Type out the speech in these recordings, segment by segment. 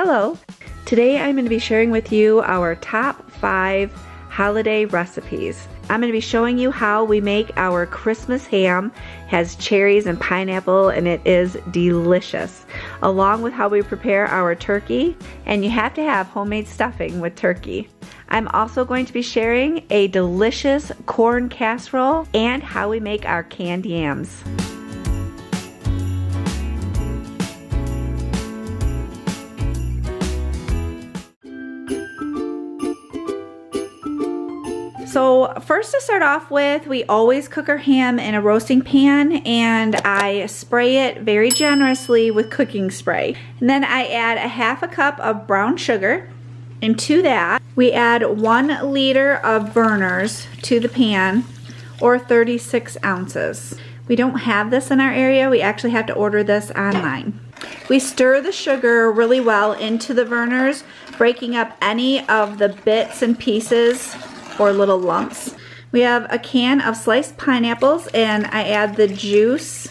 Hello! Today I'm going to be sharing with you our top 5 holiday recipes. I'm going to be showing you how we make our Christmas ham. It has cherries and pineapple and it is delicious. Along with how we prepare our turkey, and you have to have homemade stuffing with turkey. I'm also going to be sharing a delicious corn casserole and how we make our canned yams. So first, to start off with, we always cook our ham in a roasting pan, and I spray it very generously with cooking spray. And then I add a half a cup of brown sugar. And to that, we add 1 liter of Vernors to the pan, or 36 ounces. We don't have this in our area. We actually have to order this online. We stir the sugar really well into the Vernors, breaking up any of the bits and pieces or little lumps. We have a can of sliced pineapples, and I add the juice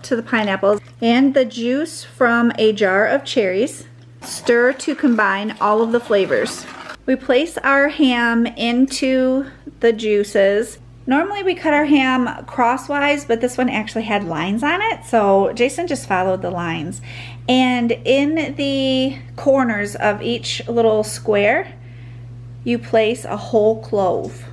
to the pineapples and the juice from a jar of cherries. Stir to combine all of the flavors. We place our ham into the juices. Normally we cut our ham crosswise, but this one actually had lines on it, so Jason just followed the lines. And in the corners of each little square, you place a whole clove.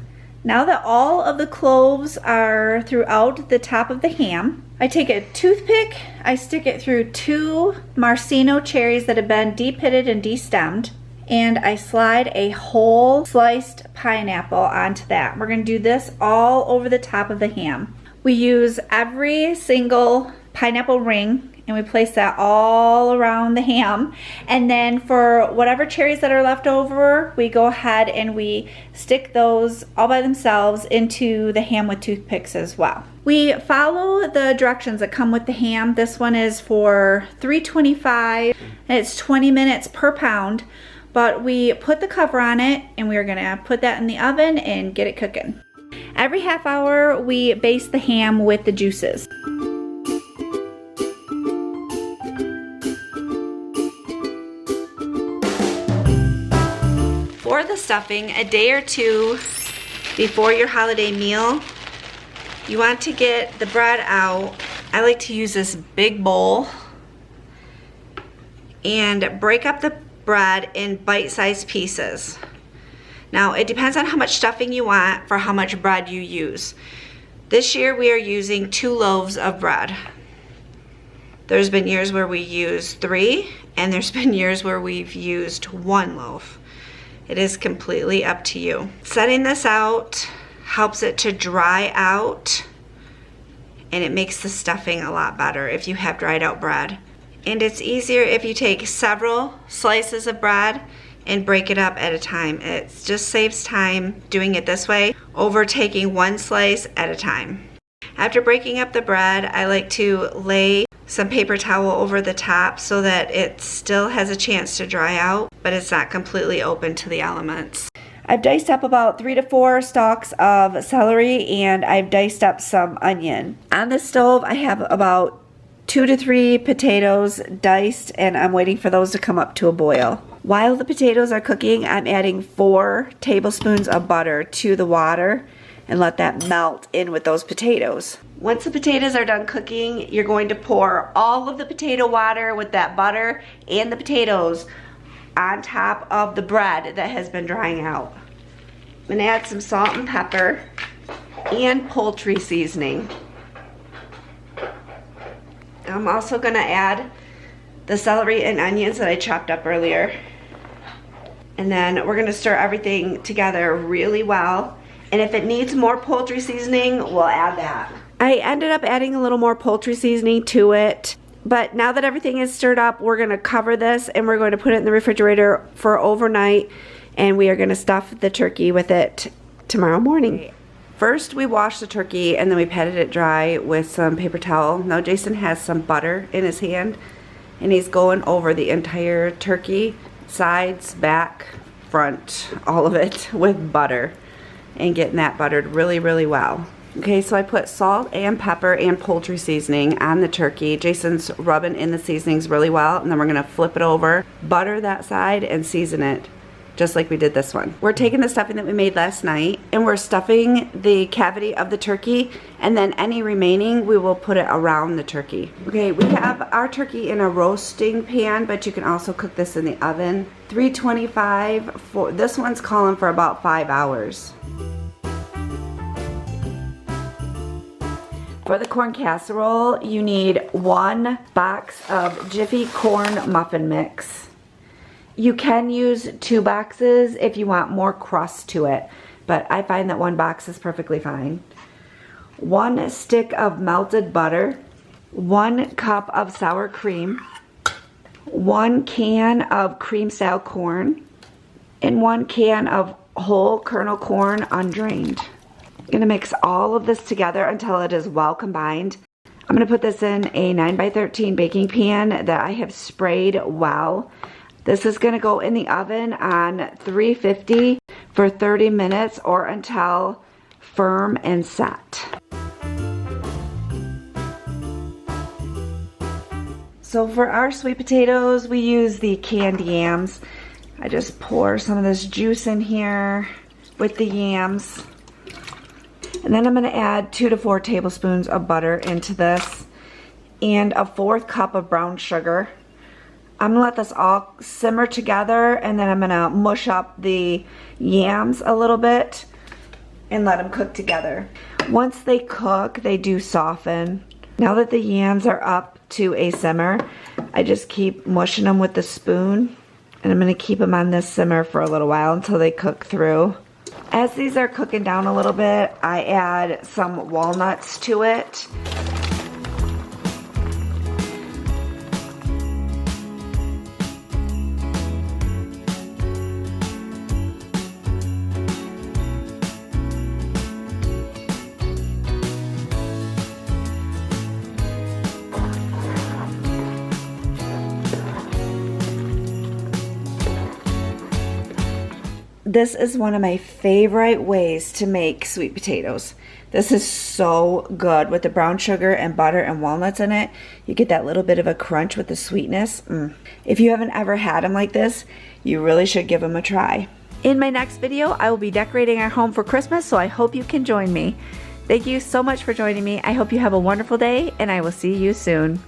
Now that all of the cloves are throughout the top of the ham, I take a toothpick, I stick it through 2 maraschino cherries that have been de-pitted and de-stemmed, and I slide a whole sliced pineapple onto that. We're gonna do this all over the top of the ham. We use every single pineapple ring, and we place that all around the ham. And then for whatever cherries that are left over, we go ahead and we stick those all by themselves into the ham with toothpicks as well. We follow the directions that come with the ham. This one is for $3.25 and it's 20 minutes per pound. But we put the cover on it and we're gonna put that in the oven and get it cooking. Every half hour we baste the ham with the juices. For the stuffing, a day or two before your holiday meal, you want to get the bread out. I like to use this big bowl and break up the bread in bite-sized pieces. Now it depends on how much stuffing you want for how much bread you use. This year we are using 2 loaves of bread. There's been years where we use 3, and there's been years where we've used 1 loaf. It is completely up to you. Setting this out helps it to dry out, and it makes the stuffing a lot better if you have dried out bread. And it's easier if you take several slices of bread and break it up at a time. It just saves time doing it this way over taking 1 slice at a time. After breaking up the bread, I like to lay some paper towel over the top so that it still has a chance to dry out, but it's not completely open to the elements. I've diced up about 3 to 4 stalks of celery, and I've diced up some onion. On the stove I have about 2 to 3 potatoes diced, and I'm waiting for those to come up to a boil. While the potatoes are cooking, I'm adding 4 tablespoons of butter to the water and let that melt in with those potatoes. Once the potatoes are done cooking, you're going to pour all of the potato water with that butter and the potatoes on top of the bread that has been drying out. I'm gonna add some salt and pepper and poultry seasoning. I'm also gonna add the celery and onions that I chopped up earlier. And then we're gonna stir everything together really well. And if it needs more poultry seasoning, we'll add that. I ended up adding a little more poultry seasoning to it. But now that everything is stirred up, we're gonna cover this and we're going to put it in the refrigerator for overnight. And we are gonna stuff the turkey with it tomorrow morning. First, we washed the turkey and then we patted it dry with some paper towel. Now Jason has some butter in his hand and he's going over the entire turkey, sides, back, front, all of it with butter, and getting that buttered really, really well. Okay, so I put salt and pepper and poultry seasoning on the turkey. Jason's rubbing in the seasonings really well, and then we're gonna flip it over, butter that side, and season it, just like we did this one. We're taking the stuffing that we made last night, and we're stuffing the cavity of the turkey, and then any remaining, we will put it around the turkey. Okay, we have our turkey in a roasting pan, but you can also cook this in the oven. 325, this one's calling for about 5 hours. For the corn casserole, you need 1 box of Jiffy corn muffin mix. You can use 2 boxes if you want more crust to it, but I find that 1 box is perfectly fine. 1 stick of melted butter, 1 cup of sour cream, 1 can of cream style corn, and 1 can of whole kernel corn undrained. I'm gonna mix all of this together until it is well combined. I'm gonna put this in a 9x13 baking pan that I have sprayed well. This is gonna go in the oven on 350 for 30 minutes or until firm and set. So for our sweet potatoes, we use the canned yams. I just pour some of this juice in here with the yams. And then I'm gonna add 2 to 4 tablespoons of butter into this and a 1/4 cup of brown sugar. I'm gonna let this all simmer together, and then I'm gonna mush up the yams a little bit and let them cook together. Once they cook, they do soften. Now that the yams are up to a simmer, I just keep mushing them with the spoon, and I'm gonna keep them on this simmer for a little while until they cook through. As these are cooking down a little bit, I add some walnuts to it. This is one of my favorite ways to make sweet potatoes. This is so good with the brown sugar and butter and walnuts in it. You get that little bit of a crunch with the sweetness. If you haven't ever had them like this, you really should give them a try. In my next video, I will be decorating our home for Christmas, so I hope you can join me. Thank you so much for joining me. I hope you have a wonderful day, and I will see you soon.